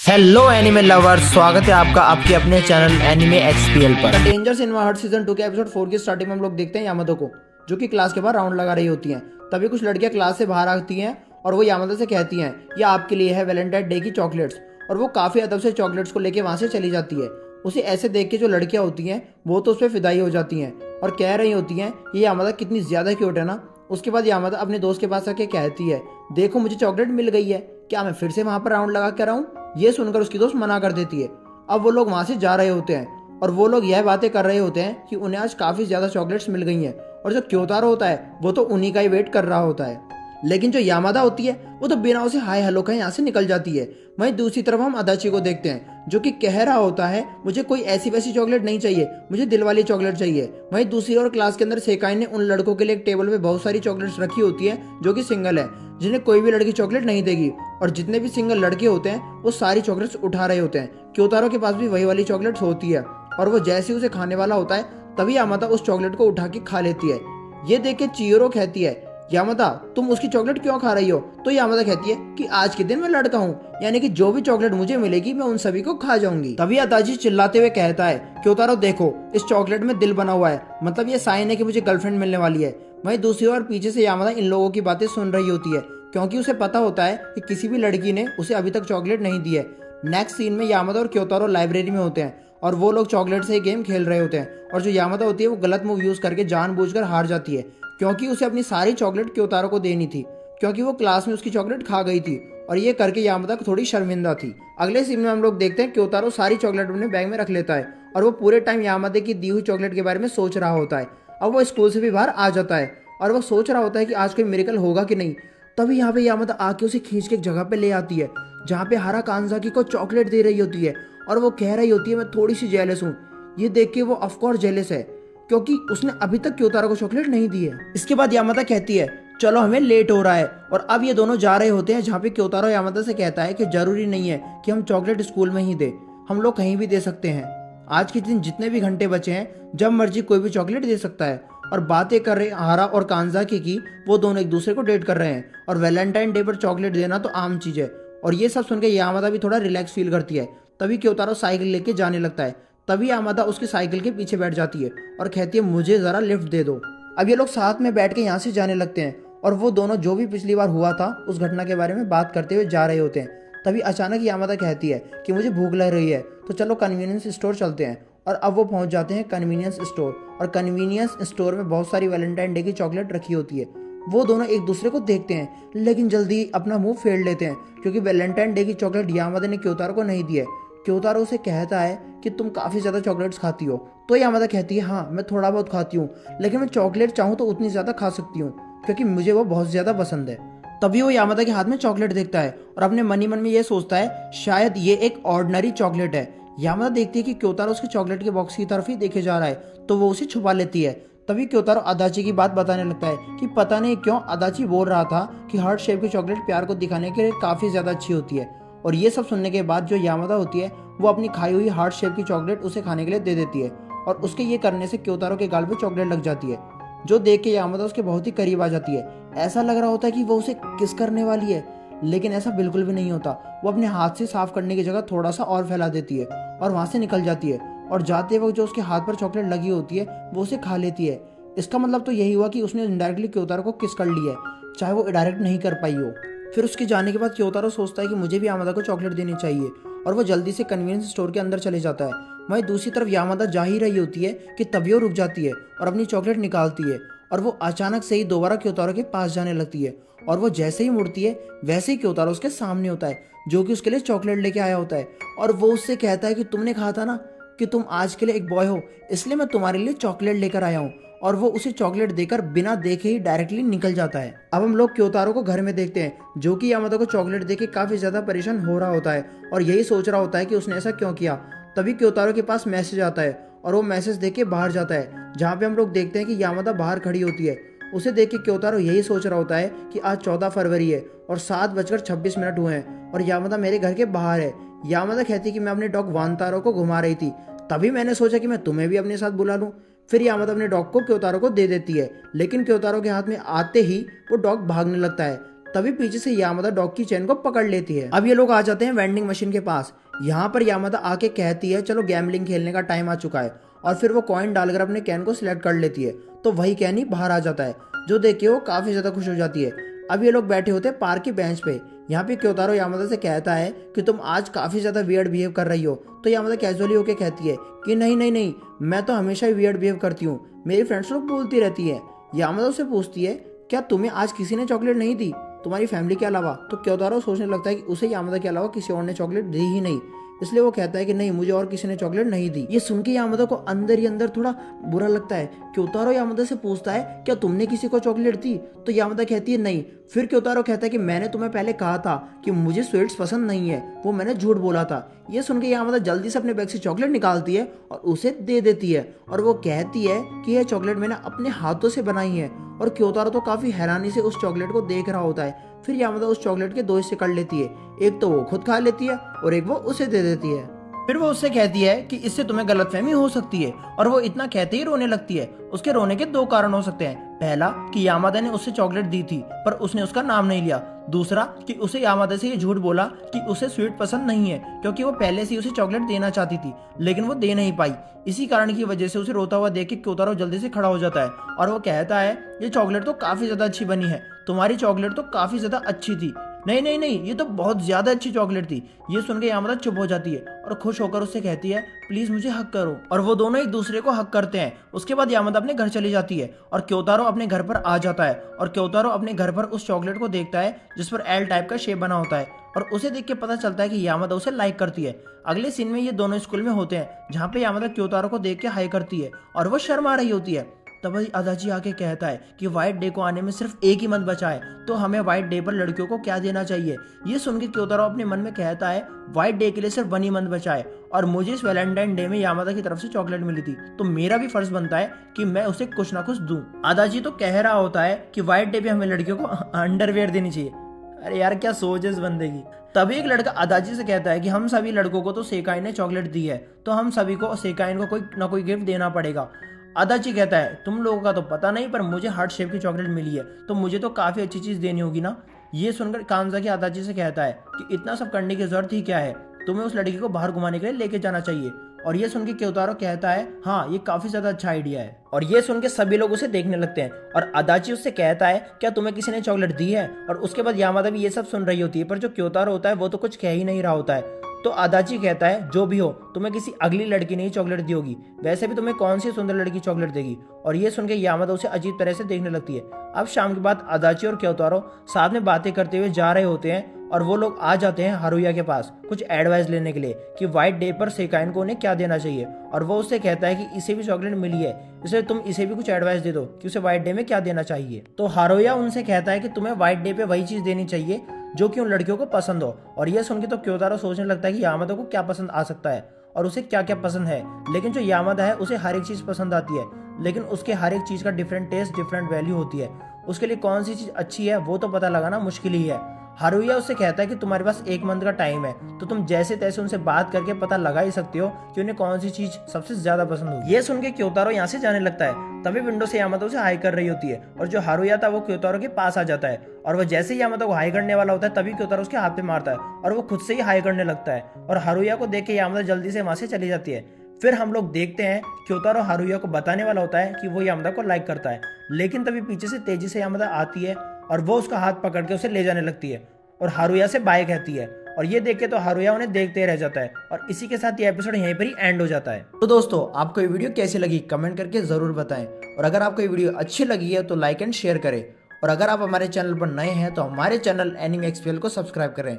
Hello anime lovers, स्वागत है आपका आपके अपने चैनल एनिमे एक्सपीएल पर। डेंजर सिनेमा हर्ट सीजन 2 के एपिसोड 4 की स्टार्टिंग में हम लोग देखते हैं यामातो को, जो कि क्लास के बाहर राउंड लगा रही होती हैं। तभी कुछ लड़कियां क्लास से बाहर आती हैं और वो यामातो से कहती हैं ये आपके लिए है वैलेंटाइन डे की चॉकलेट्स। और वो काफ़ी अदब से चॉकलेट्स को लेके वहाँ से चली जाती है। उसे ऐसे देख के जो लड़कियां होती हैं वो तो उस पर फिदाई हो जाती हैं और कह रही होती हैं ये यामातो कितनी ज़्यादा क्यूट है ना। उसके बाद यामातो अपने दोस्त के पास आके कहती है देखो मुझे चॉकलेट मिल गई है, क्या मैं फिर से वहाँ पर राउंड लगा कर आऊँ। ये सुनकर उसकी दोस्त मना कर देती है। अब वो लोग वहाँ से जा रहे होते हैं और वो लोग यह बातें कर रहे होते हैं कि उन्हें आज काफ़ी ज़्यादा चॉकलेट्स मिल गई हैं और जो क्योतारो होता है वो तो उन्हीं का ही वेट कर रहा होता है। लेकिन जो यामादा होती है वो तो बिना उसे हाय हेलो कहे यहाँ से निकल जाती है। वहीं दूसरी तरफ हम अदाची को देखते हैं जो कि कह रहा होता है मुझे कोई ऐसी वैसी चॉकलेट नहीं चाहिए, मुझे दिल वाली चॉकलेट चाहिए। वहीं दूसरी ओर क्लास के अंदर सेकाई ने उन लड़कों के लिए एक टेबल पे बहुत सारी चॉकलेट्स रखी होती है जो कि सिंगल है, जिन्हें कोई भी लड़की चॉकलेट नहीं देगी। और जितने भी सिंगल लड़के होते हैं वो सारी चॉकलेट्स उठा रहे होते हैं। क्योतारो के पास भी वही वाली चॉकलेट्स होती है और वो जैसे ही उसे खाने वाला होता है तभी यामादा उस चॉकलेट को उठा के खा लेती है। ये देख के चियोरो कहती है यामादा तुम उसकी चॉकलेट क्यों खा रही हो। तो यामादा कहती है कि आज के दिन मैं लड़का हूँ, यानी कि जो भी चॉकलेट मुझे मिलेगी मैं उन सभी को खा जाऊंगी। तभी अताजी चिल्लाते हुए कहता है क्योतारो देखो इस चॉकलेट में दिल बना हुआ है, मतलब ये साइन है कि मुझे गर्लफ्रेंड मिलने वाली है। वहीं दूसरी ओर पीछे से यामादा इन लोगों की बातें सुन रही होती है क्योंकि उसे पता होता है कि किसी भी लड़की ने उसे अभी तक चॉकलेट नहीं दी है। नेक्स्ट सीन में यामादा और क्योतारो लाइब्रेरी में होते हैं और वो लोग चॉकलेट से गेम खेल रहे होते हैं और जो यामादा होती है वो गलत मूव यूज करके जानबूझकर हार जाती है क्योंकि उसे अपनी सारी चॉकलेट क्योतारो को देनी थी, क्योंकि वो क्लास में उसकी चॉकलेट खा गई थी और ये करके यामादा थोड़ी शर्मिंदा थी। अगले सीन में हम लोग देखते हैं क्योतारो सारी चॉकलेट अपने बैग में रख लेता है और वो पूरे टाइम यामादा की दी हुई चॉकलेट के बारे में सोच रहा होता है। अब वो स्कूल से भी बाहर आ जाता है और वो सोच रहा होता है कि आज कोई मिरेकल होगा कि नहीं। तभी यहाँ पे यामादा आके उसे खींच के एक जगह पे ले आती है जहाँ पे हारा कांजाकी को चॉकलेट दे रही होती है और वो कह रही होती है मैं थोड़ी सी जेलस हूँ। ये देख के वो ऑफकोर्स जेलस है क्योंकि उसने अभी तक क्योतारो को चॉकलेट नहीं दी है। इसके बाद यामादा कहती है चलो हमें लेट हो रहा है और अब ये दोनों जा रहे होते हैं जहाँ पे क्योतारो यामादा से कहता है कि जरूरी नहीं है कि हम चॉकलेट स्कूल में ही दे, हम लोग कहीं भी दे सकते हैं। आज के दिन जितने भी घंटे बचे हैं जब मर्जी कोई भी चॉकलेट दे सकता है। और बातें कर रहे हारा और कांजाकी की वो दोनों एक दूसरे को डेट कर रहे हैं और वैलेंटाइन डे पर चॉकलेट देना तो आम चीज है। और ये सब सुन के यामादा भी थोड़ा रिलैक्स फील करती है। तभी क्योतारो साइकिल लेके जाने लगता है। तभी यामादा उसकी साइकिल के पीछे बैठ जाती है और कहती है मुझे जरा लिफ्ट दे दो। अब ये लोग साथ में बैठ के यहाँ से जाने लगते हैं और वो दोनों जो भी पिछली बार हुआ था उस घटना के बारे में बात करते हुए जा रहे होते हैं। तभी अचानक यामादा कहती है कि मुझे भूख लग रही है तो चलो कन्वीनियंस स्टोर चलते हैं। और अब वो पहुंच जाते हैं कन्वीनियंस स्टोर और कन्वीनियंस स्टोर में बहुत सारी वैलेंटाइन डे की चॉकलेट रखी होती है। वो दोनों एक दूसरे को देखते हैं लेकिन जल्दी अपना मुंह फेर लेते हैं क्योंकि वैलेंटाइन डे की चॉकलेट यामादा ने क्योतारो को नहीं दी है। क्योतारो उसे कहता है कि तुम काफ़ी ज़्यादा चॉकलेट्स खाती हो। तो यामादा कहती है हाँ मैं थोड़ा बहुत खाती हूँ, लेकिन मैं चॉकलेट चाहूँ तो उतनी ज़्यादा खा सकती हूँ क्योंकि मुझे वो बहुत ज़्यादा पसंद है। तभी वो यामादा के हाथ में चॉकलेट देखता है और अपने मन ही मन में ये सोचता है शायद ये एक ऑर्डिनरी चॉकलेट है। यामादा देखती है कि क्योतारो उसके चॉकलेट के बॉक्स की तरफ ही देखे जा रहा है तो वो उसे छुपा लेती है। तभी क्योतारो अदाची की बात बताने लगता है कि पता नहीं क्यों अदाची बोल रहा था कि हार्ट शेप की चॉकलेट प्यार को दिखाने के लिए काफ़ी ज़्यादा अच्छी होती है। और ये सब सुनने के बाद जो यामादा होती है वो अपनी खाई हुई हार्ट शेप की चॉकलेट उसे खाने के लिए दे देती है और उसके ये करने से क्योतारो के गाल पे चॉकलेट लग जाती है, जो देख के यामादा उसके बहुत ही करीब आ जाती है। ऐसा लग रहा होता है कि वो उसे किस करने वाली है, लेकिन ऐसा बिल्कुल भी नहीं होता। वो अपने हाथ से साफ करने की जगह थोड़ा सा और फैला देती है और वहां से निकल जाती है और जाते वक्त जो उसके हाथ पर चॉकलेट लगी होती है वो उसे खा लेती है। इसका मतलब तो यही हुआ कि उसने इनडायरेक्टली क्योतारो को किस कर लिया है, चाहे वो डायरेक्ट नहीं कर पाई हो। फिर उसके जाने के बाद क्योतारो सोचता है कि मुझे भी यामादा को चॉकलेट देनी चाहिए और वो जल्दी से कन्वीनियंस स्टोर के अंदर चले जाता है। वहीं दूसरी तरफ यामादा जा ही रही होती है कि तभी वो रुक जाती है और अपनी चॉकलेट निकालती है और वो अचानक से ही दोबारा क्योतारो के पास जाने लगती है और वो जैसे ही मुड़ती है वैसे ही क्योतारो उसके सामने होता है जो कि उसके लिए चॉकलेट लेके आया होता है। और वो उससे कहता है कि तुमने कहा था ना कि तुम आज के लिए एक बॉय हो, इसलिए मैं तुम्हारे लिए चॉकलेट लेकर आया हूँ। और वो उसे चॉकलेट देकर बिना देखे ही डायरेक्टली निकल जाता है। अब हम लोग क्योतारो को घर में देखते हैं जो कि यामादा को चॉकलेट देके काफी ज्यादा परेशान हो रहा होता है और यही सोच रहा होता है कि उसने ऐसा क्यों किया। तभी क्योतारो के पास मैसेज आता है और वो मैसेज देख के बाहर जाता है जहाँ पे हम लोग देखते हैं कि यामादा बाहर खड़ी होती है। उसे देख के क्योतारो यही सोच रहा होता है कि आज 14 फरवरी है और 7:26 हुए हैं और यामादा मेरे घर के बाहर है। यामादा कहती कि मैं अपने डॉग वानतारो को घुमा रही थी, तभी मैंने सोचा कि मैं तुम्हें भी अपने साथ बुला लूं। फिर यामादा अपने डॉग को क्योतारो को दे देती है, लेकिन क्योतारो के हाथ में आते ही वो डॉग भागने लगता है। तभी पीछे से यामादा डॉग की चेन को पकड़ लेती है। अब ये लोग आ जाते हैं वेंडिंग मशीन के पास। यहाँ पर यामादा आके कहती है चलो गैम्बलिंग खेलने का टाइम आ चुका है, और फिर वो कॉइन डालकर अपने कैन को सिलेक्ट कर लेती है। तो वही कैन ही बाहर आ जाता है, जो देख के वो काफी ज्यादा खुश हो जाती है। अब ये लोग बैठे होते हैं पार्क की बेंच पे। यहाँ पे क्योतारो यामादा से कहता है कि तुम आज काफी ज्यादा वियर्ड बिहेव कर रही हो। तो यामादा कैजुअली होके कहती है कि नहीं नहीं नहीं, मैं तो हमेशा ही वियर्ड बिहेव करती हूँ, मेरी फ्रेंड्स लोग बोलती रहती है। यामादा उससे पूछती है क्या तुम्हें आज किसी ने चॉकलेट नहीं दी, तुम्हारी फैमिली के अलावा? तो क्योतारो सोचने लगता है कि उसे यामादा के अलावा किसी और ने चॉकलेट दी ही नहीं, इसलिए वो कहता है कि नहीं, मुझे और किसी ने चॉकलेट नहीं दी। ये सुन के यामादा को अंदर ही अंदर थोड़ा बुरा लगता है। क्योतारो यामादा से पूछता है क्या तुमने किसी को चॉकलेट दी? तो यामादा कहती है नहीं। फिर क्योतारो कहता है कि मैंने तुम्हें पहले कहा था कि मुझे स्वीट्स पसंद नहीं है, वो मैंने झूठ बोला था। ये सुन के यामादा जल्दी से अपने बैग से चॉकलेट निकालती है और उसे दे देती है, और वो कहती है कि यह चॉकलेट मैंने अपने हाथों से बनाई है। और क्योतारो तो काफी हैरानी से उस चॉकलेट को देख रहा होता है। फिर यामादा उस चॉकलेट के 2 हिस्से कर लेती है, एक तो वो खुद खा लेती है और एक वो उसे दे देती है। फिर वो उससे कहती है कि इससे तुम्हें गलतफहमी हो सकती है, और वो इतना कहते ही रोने लगती है। उसके रोने के 2 कारण हो सकते हैं। पहला कि यामादा ने उससे चॉकलेट दी थी पर उसने उसका नाम नहीं लिया। दूसरा कि उसे यामादा से ये झूठ बोला कि उसे स्वीट पसंद नहीं है, क्योंकि वो पहले से ही उसे चॉकलेट देना चाहती थी लेकिन वो दे नहीं पाई। इसी कारण की वजह से उसे रोता हुआ देख के क्योतारो जल्दी से खड़ा हो जाता है और वो कहता है ये चॉकलेट तो काफी ज्यादा अच्छी बनी है, तुम्हारी चॉकलेट तो काफी ज्यादा अच्छी थी। नहीं नहीं नहीं, ये तो बहुत ज्यादा अच्छी चॉकलेट थी। ये सुन के यामादा चुप हो जाती है और खुश होकर उससे कहती है प्लीज मुझे हक करो, और वो दोनों एक दूसरे को हक करते हैं। उसके बाद यामादा अपने घर चली जाती है और क्योतारो अपने घर पर आ जाता है, और क्योतारो अपने घर पर उस चॉकलेट को देखता है जिस पर एल टाइप का शेप बना होता है, और उसे देख के पता चलता है कि यामादा उसे लाइक करती है। अगले सीन में ये दोनों स्कूल में होते हैं जहाँ पे यामादा क्योतारो को देख के हाई करती है और वो शर्मा रही होती है। तब अदाची आके कहता है कि व्हाइट डे को आने में सिर्फ एक ही मंथ बचा है, तो हमें व्हाइट डे पर लड़कियों को क्या देना चाहिए। ये सुन के क्योतारो अपने मन में कहता है व्हाइट डे के लिए सिर्फ 1 ही मंथ बचा है, और मुझे इस वैलेंटाइन डे में यामादा की तरफ से चॉकलेट मिली थी, तो मेरा भी फर्ज बनता है कि मैं उसे कुछ ना कुछ दूं। अदाची तो कह रहा होता है कि व्हाइट डे पे हमें लड़कियों को अंडरवेयर देनी चाहिए। अरे यार क्या सोच है इस बंदे की। तभी एक लड़का अदाची से कहता है कि हम सभी लड़कों को तो सेकाई ने चॉकलेट दी है, तो हम सभी को सेकाइन को कोई ना कोई गिफ्ट देना पड़ेगा। अदाची कहता है तुम लोगों का तो पता नहीं, पर मुझे हार्ट शेप की चॉकलेट मिली है, तो मुझे तो काफी अच्छी चीज देनी होगी ना। ये सुनकर कामजाकी अदाची से कहता है कि इतना सब करने की जरूरत ही क्या है, तुम्हें उस लड़की को बाहर घुमाने के लिए लेके जाना चाहिए। और ये सुन के क्योतारो कहता है हाँ ये काफी ज्यादा अच्छा आइडिया है, और ये सुन के सभी लोग उसे देखने लगते हैं। और अदाची उससे कहता है क्या तुम्हें किसी ने चॉकलेट दी है। और उसके बाद यामादा भी ये सब सुन रही होती है, पर जो क्योतारो होता है वो तो कुछ कह ही नहीं रहा होता है। तो अदाची कहता है जो भी हो, तुम्हें किसी अगली लड़की ने ही चॉकलेट दी होगी, वैसे भी तुम्हें कौन सी सुंदर लड़की चॉकलेट देगी। और ये सुन के यामादा उसे अजीब तरह से देखने लगती है। अब शाम के बाद अदाची और क्योतारो साथ में बातें करते हुए जा रहे होते हैं, और वो लोग आ जाते हैं हारुया के पास कुछ एडवाइस लेने के लिए कि व्हाइट डे पर सेकाइन को उन्हें क्या देना चाहिए। और वो उससे कहता है कि इसे भी चॉकलेट मिली है, इसलिए तुम इसे भी कुछ एडवाइस दे दो कि उसे व्हाइट डे में क्या देना चाहिए। तो हारुया उनसे कहता है कि तुम्हें व्हाइट डे पे वही चीज देनी चाहिए जो कि उन लड़कियों को पसंद हो। और यह सुन के तो क्योतारो सोचने लगता है कि यामादा को क्या पसंद आ सकता है और उसे क्या क्या पसंद है। लेकिन जो यामादा है उसे हर एक चीज पसंद आती है, लेकिन उसके हर एक चीज का डिफरेंट टेस्ट, डिफरेंट वैल्यू होती है। उसके लिए कौन सी चीज अच्छी है वो तो पता लगाना मुश्किल ही है। हारुया उससे कहता है कि तुम्हारे पास 1 मंथ का टाइम है, तो तुम जैसे तैसे उनसे बात करके पता लगा ही सकते हो कि उन्हें कौन सी चीज सबसे ज्यादा पसंद होगी। ये सुन के क्योतारो यहाँ से जाने लगता है। तभी विंडो से यामादा उसे हाई कर रही होती है, और जो हारुया था वो क्योतारो के पास आ जाता है, और वह जैसे ही यामादा को हाई करने वाला होता है तभी क्योतारो उसके हाथ पे मारता है और वो खुद से ही हाई करने लगता है। और हारुया को देख के यामादा जल्दी से वहां से चली जाती है। फिर हम लोग देखते हैं क्योतारो हारुया को बताने वाला होता है कि वो यामादा को लाइक करता है, लेकिन तभी पीछे से तेजी से यामादा आती है और वो उसका हाथ पकड़ के उसे ले जाने लगती है और हारुया से बाय कहती है। और ये देख के तो हारुया उन्हें देखते रह जाता है, और इसी के साथ ये एपिसोड यहीं पर ही एंड हो जाता है। तो दोस्तों आपको ये वीडियो कैसी लगी कमेंट करके जरूर बताएं, और अगर आपको ये वीडियो अच्छी लगी है तो लाइक एंड शेयर करें, और अगर आप हमारे चैनल पर नए हैं तो हमारे चैनल एनिमे एक्सपीएल को सब्सक्राइब करें।